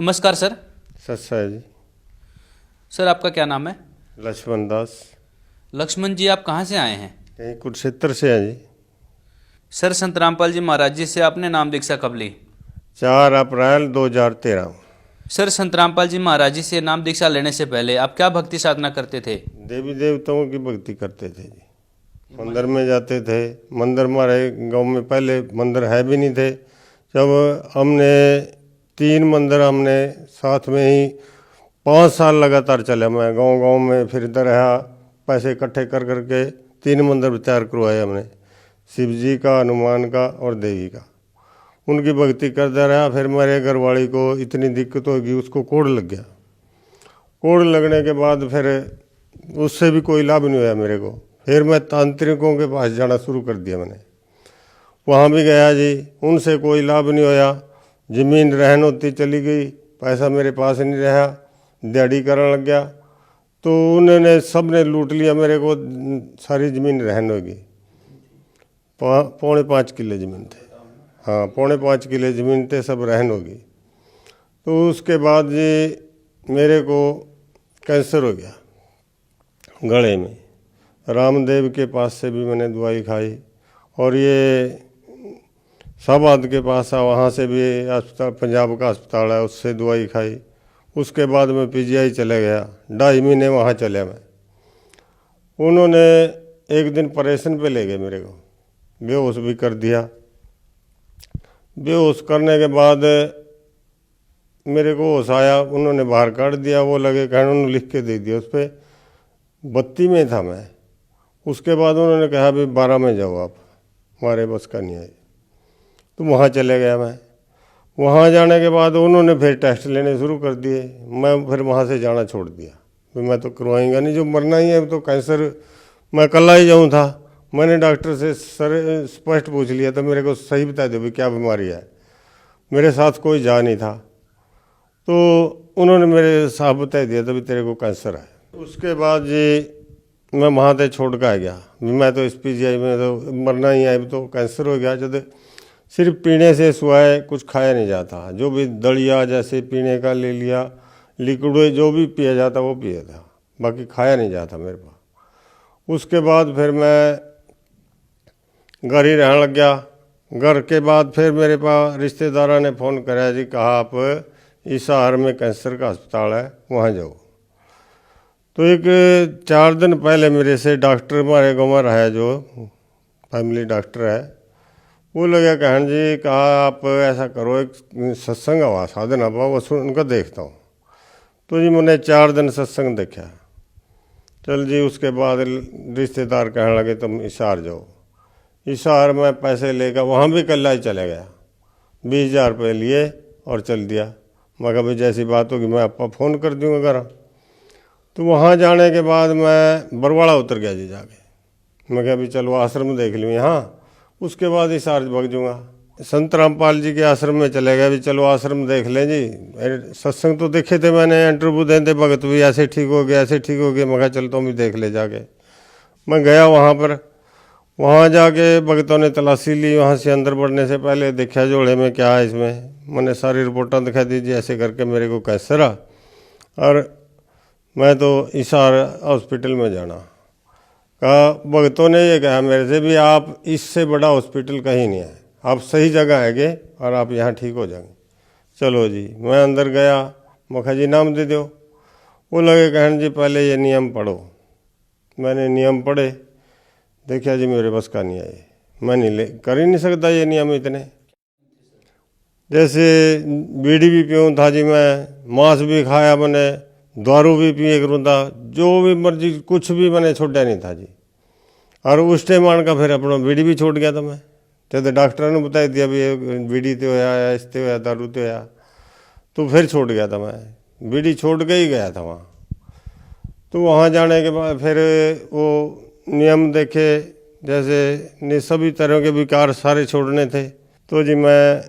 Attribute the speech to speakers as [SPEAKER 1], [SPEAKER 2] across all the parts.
[SPEAKER 1] नमस्कार सर।
[SPEAKER 2] सच्चा है जी।
[SPEAKER 1] सर आपका क्या नाम है?
[SPEAKER 2] लक्ष्मण दास।
[SPEAKER 1] लक्ष्मण जी, आप कहाँ से आए हैं?
[SPEAKER 2] यहीं कुरुक्षेत्र से है जी।
[SPEAKER 1] सर संत रामपाल जी महाराज जी से आपने नाम दीक्षा कब ली?
[SPEAKER 2] 4 अप्रैल 2013।
[SPEAKER 1] सर संत रामपाल जी महाराज जी से नाम दीक्षा लेने से पहले आप क्या भक्ति साधना करते थे?
[SPEAKER 2] देवी देवताओं की भक्ति करते थे जी। मंदिर में जाते थे। मंदिर हमारे गांव में पहले मंदिर है भी नहीं थे। जब हमने 3 मंदिर हमने साथ में ही 5 साल लगातार चले। मैं गांव गांव में फिरता रहा, पैसे इकट्ठे कर करके 3 मंदिर तैयार करवाए हमने, शिव जी का, हनुमान का और देवी का। उनकी भक्ति करता रहा। फिर मेरे घरवाली को इतनी दिक्कत होगी, उसको कोढ़ लग गया। कोढ़ लगने के बाद फिर उससे भी कोई लाभ नहीं हुआ मेरे को। फिर मैं तांत्रिकों के पास जाना शुरू कर दिया मैंने। वहाँ भी गया जी, उनसे कोई लाभ नहीं होया। ज़मीन रहन होती चली गई, पैसा मेरे पास नहीं रहा, दिहाड़ी करने लग गया। तो उन्होंने सब ने लूट लिया मेरे को। सारी ज़मीन रहन होगी। 5.25 किले ज़मीन थे। हाँ, 5.25 किले ज़मीन थे, सब रहन होगी। तो उसके बाद जी मेरे को कैंसर हो गया गले में। रामदेव के पास से भी मैंने दवाई खाई, और ये शाहबाद के पास है, वहाँ से भी अस्पताल, पंजाब का अस्पताल है, उससे दवाई खाई। उसके बाद मैं पीजीआई चले गया। 2.5 महीने वहाँ चले मैं। उन्होंने एक दिन ऑपरेशन पे ले गए मेरे को, बेहोश भी कर दिया। बेहोश करने के बाद मेरे को होश आया, उन्होंने बाहर काट दिया। वो लगे कहने, उन्होंने लिख के दे दिया उस पर। 32 में था मैं। उसके बाद उन्होंने कहा अभी 12 में जाओ आप, हमारे बस का नहीं है। तो वहाँ चले गया मैं। वहाँ जाने के बाद उन्होंने फिर टेस्ट लेने शुरू कर दिए। मैं फिर वहाँ से जाना छोड़ दिया, तो मैं तो करवाएंगा नहीं, जो मरना ही है। तो कैंसर मैं कल्ला ही जाऊँ था। मैंने डॉक्टर से सर स्पष्ट पूछ लिया था, मेरे को सही बता दो भी क्या बीमारी है। मेरे साथ कोई जा नहीं था। तो उन्होंने मेरे साफ बता दिया था भी तेरे को कैंसर है। उसके बाद जी मैं वहाँ से छोड़ कर आ गया। मैं तो इस पीजीआई में तो मरना ही है, तो कैंसर हो गया। जब सिर्फ पीने से सिवाय कुछ खाया नहीं जाता। जो भी दलिया जैसे पीने का ले लिया, लिक्विड जो भी पिया जाता वो पिया था, बाकी खाया नहीं जाता मेरे पास। उसके बाद फिर मैं घर ही रहने लग गया। घर के बाद फिर मेरे पास रिश्तेदारों ने फ़ोन कराया जी, कहा आप इस शहर में कैंसर का अस्पताल है, वहाँ जाओ। तो एक 4 दिन पहले मेरे से डॉक्टर हमारे गाँव में रहा, जो फैमिली डॉक्टर है, वो लगे कहन जी, कहा आप ऐसा करो, एक सत्संग हुआ साधन हुआ, वो सुन उनका देखता हूँ। तो जी मैंने 4 दिन सत्संग देखा। चल जी, उसके बाद रिश्तेदार कहने लगे तुम इशार जाओ। इशार में पैसे लेकर वहाँ भी कल्ला ही चले गया। 20,000 रुपये लिए और चल दिया। मैं कहा भाई जैसी बात होगी मैं आपको फ़ोन कर दूँगा घर। तो वहाँ जाने के बाद मैं बरवाड़ा उतर गया जी जाके। मैं कहा अभी चलो आश्रम देख लूँ यहाँ, उसके बाद इस आर्ज भग जाऊँगा। संत रामपाल जी के आश्रम में चले गए। भी चलो आश्रम देख लें जी। सत्संग तो देखे थे मैंने, इंटरव्यू देते भगत भी ऐसे ठीक हो गया, ऐसे ठीक हो गया। मैं कहा चल तो भी देख ले जाके। मैं गया वहाँ पर। वहाँ जाके भगतों ने तलाशी ली। वहाँ से अंदर बढ़ने से पहले देखा जोड़े में क्या है इसमें। मैंने सारी रिपोर्टें दिखा दीजिए, ऐसे करके मेरे को कैंसर आ, और मैं तो इशार हॉस्पिटल में जाना। कहा भगतों ने ये कहा मेरे से भी, आप इससे बड़ा हॉस्पिटल कहीं नहीं है, आप सही जगह आएंगे और आप यहाँ ठीक हो जाएंगे। चलो जी, मैं अंदर गया। मैं कहा जी नाम दे दो। वो लगे कहन जी पहले ये नियम पढ़ो। मैंने नियम पढ़े, देखा जी मेरे बस का नहीं आए, मैं नहीं कर ही नहीं सकता ये नियम इतने। जैसे बीड़ी भी पीऊँ था जी मैं, मांस भी खाया मैंने, दारू भी पिए करूँ था, जो भी मर्जी कुछ भी मैंने छोड़ा नहीं था जी। और उस टाइम आन का फिर अपना बीड़ी भी छोड़ गया था मैं। जब डॉक्टर ने बता दिया भी बीड़ी तो होया, इससे होया, दारू तो होया, तो फिर छोड़ गया था मैं। बीड़ी छोड़ के ही गया था वहाँ। तो वहाँ जाने के बाद फिर वो नियम देखे, जैसे सभी तरह के विकार सारे छोड़ने थे। तो जी मैं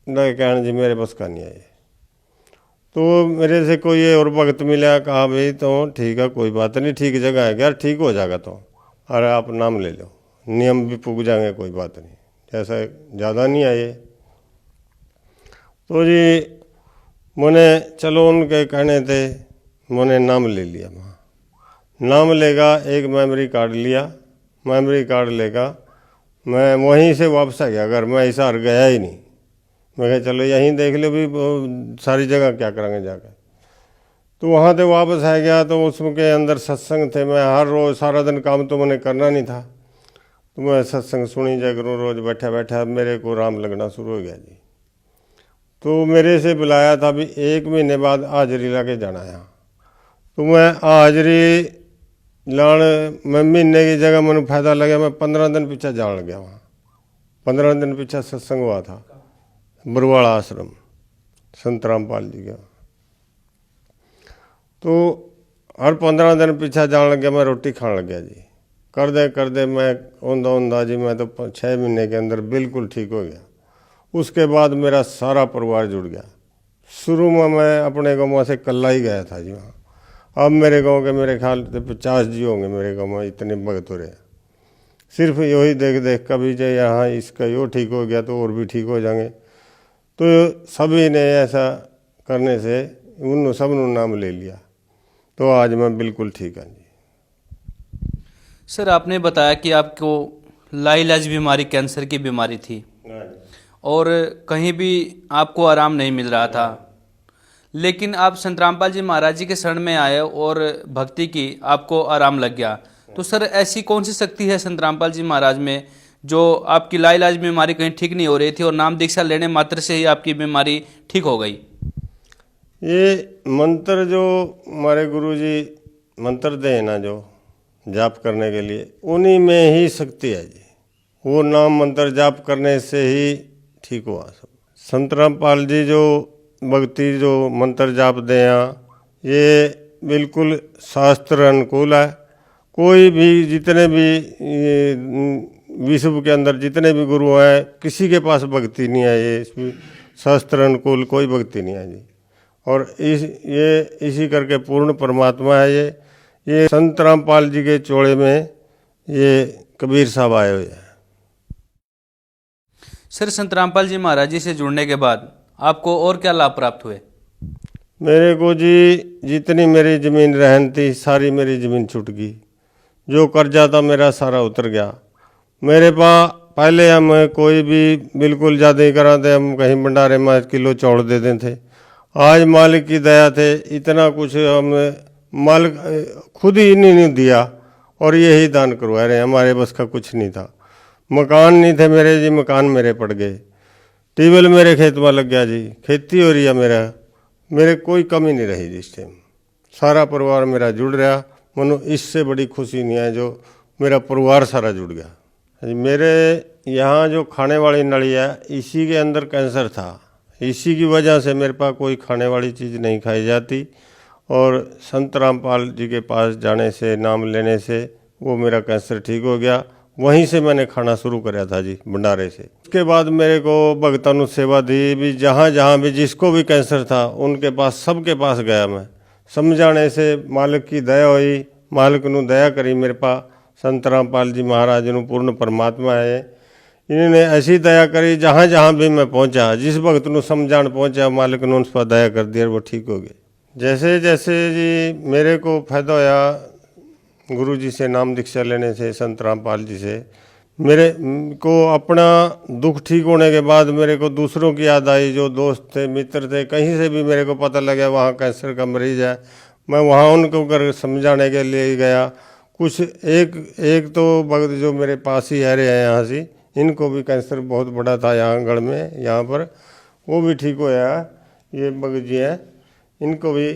[SPEAKER 2] कहना जी मेरे बस का नहीं आए। तो मेरे से कोई और भगत मिला, कहा भाई तो ठीक है कोई बात नहीं, ठीक जगह है यार, ठीक हो जाएगा। तो अरे आप नाम ले लो, नियम भी पुग जाएंगे, कोई बात नहीं, जैसा ज़्यादा नहीं आए। तो जी मैंने चलो उनके कहने थे मैंने नाम ले लिया। वहाँ नाम लेगा, एक मेमोरी कार्ड लिया, मेमोरी कार्ड लेगा, मैं वहीं से वापस आ गया। अगर मैं हिसार गया ही नहीं, मैं कहा चलो यहीं देख लो भी सारी जगह क्या करेंगे जाकर। तो वहाँ से वापस आ गया तो उसके अंदर सत्संग थे। मैं हर रोज़ सारा दिन काम तो मैंने करना नहीं था, तो मैं सत्संग सुनी जा करूँ रोज़ बैठा बैठा, मेरे को राम लगना शुरू हो गया जी। तो मेरे से बुलाया था भी 1 महीने बाद हाजरी ला के जाना यहाँ। तो मैं हाजरी लान मैं महीने की जगह मैंने फायदा लगा, मैं 15 दिन पीछे जान लग गया। वहाँ 15 दिन पीछे सत्संग हुआ था बरवाड़ा आश्रम संत रामपाल जी का। तो हर 15 दिन पीछे जान लग गया, मैं रोटी खाने लग गया जी। कर दे मैं औंधा जी, मैं तो 6 महीने के अंदर बिल्कुल ठीक हो गया। उसके बाद मेरा सारा परिवार जुड़ गया। शुरू में मैं अपने गाँव से कल्ला ही गया था जी वहाँ। अब मेरे गांव के मेरे ख्याल से 50 जी होंगे मेरे गांव में, इतने भगत हो रहे हैं। सिर्फ यही देख देख कभी जो यहाँ इसका यो ठीक हो गया तो और भी ठीक हो जाएंगे। तो सभी ने ऐसा करने से उन सब ने नाम ले लिया, तो आज मैं बिल्कुल ठीक हूँ जी।
[SPEAKER 1] सर आपने बताया कि आपको लाइलाज बीमारी कैंसर की बीमारी थी और कहीं भी आपको आराम नहीं मिल रहा था, लेकिन आप संत रामपाल जी महाराज जी के शरण में आए और भक्ति की, आपको आराम लग गया। तो सर ऐसी कौन सी शक्ति है संत रामपाल जी महाराज में जो आपकी लाइलाज बीमारी कहीं ठीक नहीं हो रही थी और नाम दीक्षा लेने मात्र से ही आपकी बीमारी ठीक हो गई?
[SPEAKER 2] ये मंत्र जो हमारे गुरु जी मंत्र दे ना जो जाप करने के लिए, उन्हीं में ही शक्ति है जी। वो नाम मंत्र जाप करने से ही ठीक हुआ सब। संत रामपाल जी जो भक्ति जो मंत्र जाप दे ये बिल्कुल शास्त्र अनुकूल है। कोई भी जितने भी विश्व के अंदर जितने भी गुरु हैं, किसी के पास भक्ति नहीं है ये शास्त्र अनुकूल कोई भक्ति नहीं है जी। और इसी करके पूर्ण परमात्मा है ये संत रामपाल जी के चोड़े में ये कबीर साहब आए हुए हैं।
[SPEAKER 1] सर संत रामपाल जी महाराज जी से जुड़ने के बाद आपको और क्या लाभ प्राप्त हुए?
[SPEAKER 2] मेरे को जी जितनी मेरी ज़मीन रहन थी सारी मेरी ज़मीन छूट गई। जो कर्जा था मेरा सारा उतर गया। मेरे पास पहले हम कोई भी बिल्कुल ज़्यादा ही कराते, हम कहीं भंडारे में किलो चौड़ देते थे। आज मालिक की दया थे इतना कुछ हम मालिक खुद ही नहीं दिया और यही दान करवा रहे हैं। हमारे बस का कुछ नहीं था। मकान नहीं थे मेरे जी, मकान मेरे पड़ गए। ट्यूबवेल मेरे खेत में लग गया जी, खेती हो रही है मेरे कोई कमी नहीं रही जिस टाइम। सारा परिवार मेरा जुड़ रहा। मनो इससे बड़ी खुशी नहीं है जो मेरा परिवार सारा जुड़ गया। मेरे यहाँ जो खाने वाली नली है इसी के अंदर कैंसर था। इसी की वजह से मेरे पास कोई खाने वाली चीज़ नहीं खाई जाती। और संत रामपाल जी के पास जाने से, नाम लेने से वो मेरा कैंसर ठीक हो गया। वहीं से मैंने खाना शुरू कराया था जी, भंडारे से। उसके बाद मेरे को भगतां ने सेवा दी भी, जहाँ जहाँ भी जिसको भी कैंसर था उनके पास सबके पास गया मैं। समझाने से मालिक की दया हुई, मालिक ने दया करी मेरे पास। संत रामपाल जी महाराज ने पूर्ण परमात्मा है, इन्होंने ऐसी दया करी जहाँ जहाँ भी मैं पहुँचा, जिस भक्त को समझाने पहुँचा मालिक ने उस पर दया कर दिया, वो ठीक हो गए। जैसे जैसे जी मेरे को फायदा होया गुरु जी से नाम दीक्षा लेने से, संत रामपाल जी से, मेरे को अपना दुख ठीक होने के बाद मेरे को दूसरों की याद आई। जो दोस्त थे, मित्र थे, कहीं से भी मेरे को पता लगा वहाँ कैंसर का मरीज है, मैं वहाँ उनको कर समझाने के लिए गया। कुछ एक तो भक्त जो मेरे पास ही रहे हैं यहाँ से, इनको भी कैंसर बहुत बड़ा था यहाँ गढ़ में, यहाँ पर वो भी ठीक होया। ये भगत जी हैं, इनको भी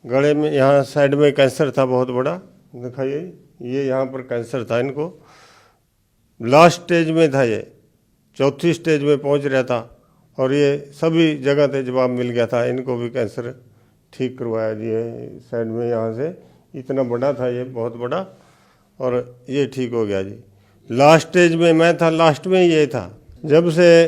[SPEAKER 2] गले में यहाँ साइड में कैंसर था बहुत बड़ा, दिखाइए ये यहाँ पर कैंसर था। इनको लास्ट स्टेज में था, ये चौथी स्टेज में पहुँच रहा था और ये सभी जगह से जवाब मिल गया था। इनको भी कैंसर ठीक करवाया जी है साइड में, यहाँ से इतना बड़ा था ये, बहुत बड़ा, और ये ठीक हो गया जी। लास्ट स्टेज में मैं था, लास्ट में ये था। जब से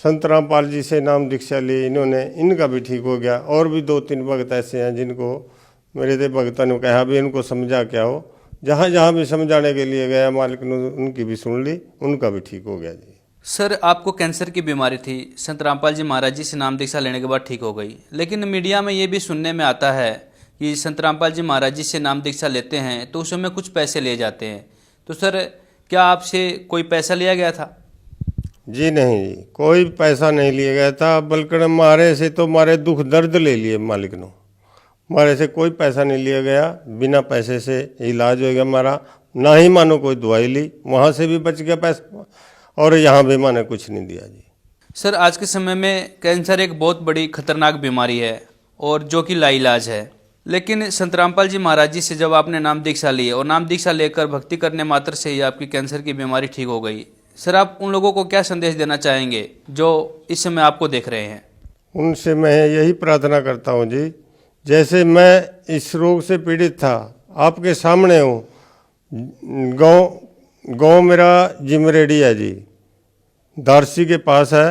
[SPEAKER 2] संत रामपाल जी से नाम दीक्षा ली इन्होंने, इनका भी ठीक हो गया। और भी 2-3 भक्त ऐसे हैं जिनको मेरे से भक्तों ने कहा भी इनको समझा क्या हो। जहाँ जहाँ भी समझाने के लिए गया मालिक ने उनकी भी सुन ली, उनका भी ठीक हो गया जी।
[SPEAKER 1] सर आपको कैंसर की बीमारी थी, संत रामपाल जी महाराज जी से नाम दीक्षा लेने के बाद ठीक हो गई, लेकिन मीडिया में ये भी सुनने में आता है कि संत रामपाल जी महाराज जी से नाम दीक्षा लेते हैं तो उसमें कुछ पैसे लिए जाते हैं। तो सर क्या आपसे कोई पैसा लिया गया था?
[SPEAKER 2] जी नहीं, कोई पैसा नहीं लिया गया था, बल्कि मारे से तो मारे दुख दर्द ले लिए मालिक ने। मारे से कोई पैसा नहीं लिया गया, बिना पैसे से इलाज हो गया हमारा। ना ही मानो कोई दवाई ली, वहाँ से भी बच गया पैसा, और यहाँ भी माने कुछ नहीं दिया जी।
[SPEAKER 1] सर आज के समय में कैंसर एक बहुत बड़ी खतरनाक बीमारी है और जो कि लाइलाज है, लेकिन संत रामपाल जी महाराज जी से जब आपने नाम दीक्षा ली और नाम दीक्षा लेकर भक्ति करने मात्र से ही आपकी कैंसर की बीमारी ठीक हो गई, सर आप उन लोगों को क्या संदेश देना चाहेंगे जो इस समय आपको देख रहे हैं?
[SPEAKER 2] उनसे मैं यही प्रार्थना करता हूँ जी, जैसे मैं इस रोग से पीड़ित था, आपके सामने हूँ। गांव मेरा जिमरेडी है जी, दारसी के पास है।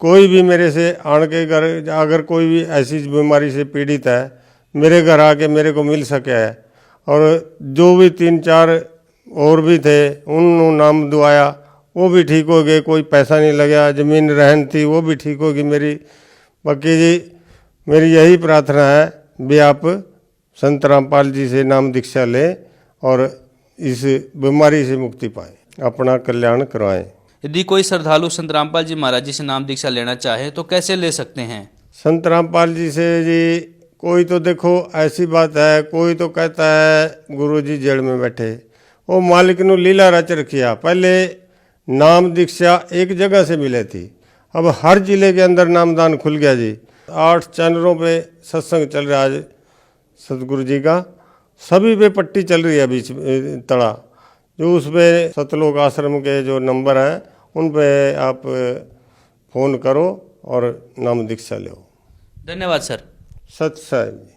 [SPEAKER 2] कोई भी मेरे से आन के घर, अगर कोई भी ऐसी बीमारी से पीड़ित है, मेरे घर आके मेरे को मिल सके है। और जो भी 3-4 और भी थे, उन नाम दुआया, वो भी ठीक हो गए, कोई पैसा नहीं लगा। ज़मीन रहन थी वो भी ठीक होगी मेरी। बाकी जी मेरी यही प्रार्थना है भी आप संत रामपाल जी से नाम दीक्षा लें और इस बीमारी से मुक्ति पाएं, अपना कल्याण करवाएं।
[SPEAKER 1] यदि कोई श्रद्धालु संत रामपाल जी महाराज जी से नाम दीक्षा लेना चाहे तो कैसे ले सकते हैं?
[SPEAKER 2] संत रामपाल जी से जी, कोई तो देखो ऐसी बात है, कोई तो कहता है गुरु जी जेल में बैठे, वो मालिक ने लीला रच रखिया। पहले नाम दीक्षा एक जगह से मिले थी, अब हर जिले के अंदर नामदान खुल गया जी। 8 चैनलों पे सत्संग चल रहा है सतगुरु जी का, सभी पे पट्टी चल रही है बीच तड़ा। जो उस पर सतलोक आश्रम के जो नंबर हैं उन पे आप फ़ोन करो और नाम दीक्षा लो।
[SPEAKER 1] धन्यवाद सर।
[SPEAKER 2] सत साहिब जी।